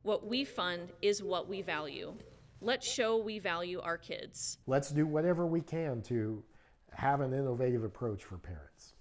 What we fund is what we value. Let's show we value our kids. Let's do whatever we can to have an innovative approach for parents.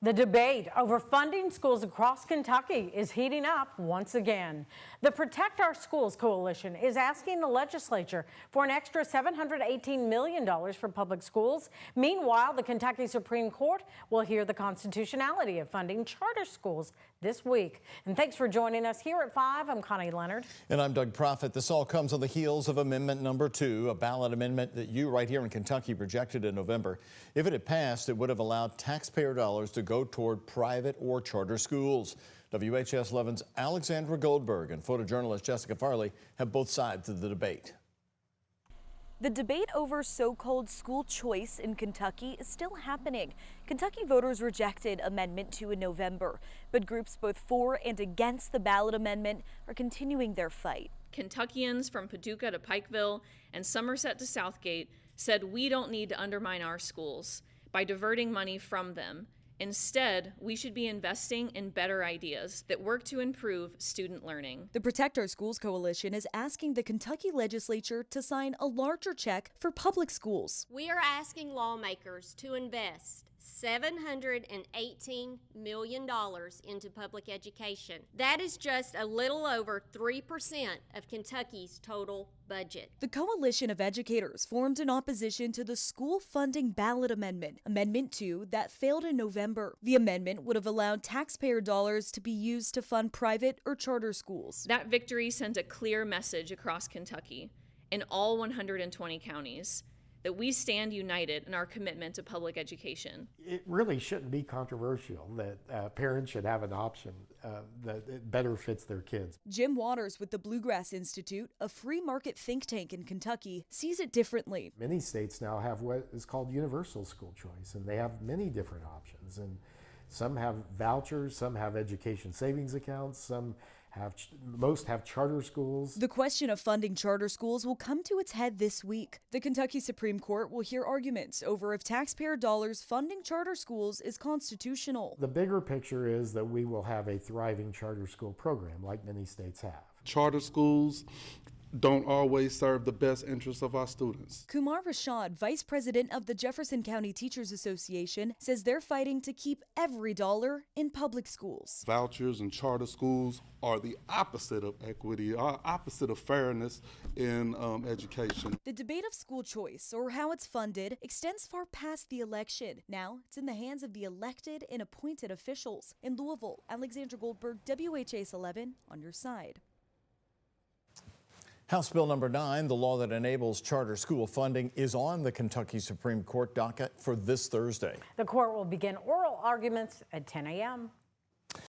The debate over funding schools across Kentucky is heating up once again. The Protect Our Schools Coalition is asking the legislature for an extra $718 million for public schools. Meanwhile, the Kentucky Supreme Court will hear the constitutionality of funding charter schools this week. And thanks for joining us here at 5. I'm Connie Leonard. And I'm Doug Proffitt. This all comes on the heels of Amendment Number 2, a ballot amendment that you right here in Kentucky rejected in November. If it had passed, it would have allowed taxpayer dollars to go toward private or charter schools. WHS 11's Alexandra Goldberg and photojournalist Jessica Farley have both sides of the debate. The debate over so-called school choice in Kentucky is still happening. Kentucky voters rejected Amendment 2 in November, but groups both for and against the ballot amendment are continuing their fight. Kentuckians from Paducah to Pikeville and Somerset to Southgate said we don't need to undermine our schools by diverting money from them. Instead, we should be investing in better ideas that work to improve student learning. The Protect Our Schools Coalition is asking the Kentucky legislature to sign a larger check for public schools. We are asking lawmakers to invest $718 million into public education. That is just a little over 3% of Kentucky's total budget. The coalition of educators formed in opposition to the school funding ballot amendment, Amendment 2, that failed in November. The amendment would have allowed taxpayer dollars to be used to fund private or charter schools. That victory sends a clear message across Kentucky, in all 120 counties, that we stand united in our commitment to public education. It really shouldn't be controversial that parents should have an option that it better fits their kids. Jim Waters with the Bluegrass Institute, a free market think tank in Kentucky, sees it differently. Many states now have what is called universal school choice, and they have many different options. And some have vouchers, some have education savings accounts, most have charter schools. The question of funding charter schools will come to its head this week. The Kentucky Supreme Court will hear arguments over if taxpayer dollars funding charter schools is constitutional. The bigger picture is that we will have a thriving charter school program like many states have. Charter schools don't always serve the best interests of our students. Kumar Rashad, vice president of the Jefferson County Teachers Association, says they're fighting to keep every dollar in public schools. Vouchers and charter schools are the opposite of equity, are opposite of fairness in education. The debate of school choice, or how it's funded, extends far past the election. Now it's in the hands of the elected and appointed officials. In Louisville, Alexandra Goldberg, WHS 11, on your side. House Bill number 9, the law that enables charter school funding, is on the Kentucky Supreme Court docket for this Thursday. The court will begin oral arguments at 10 a.m.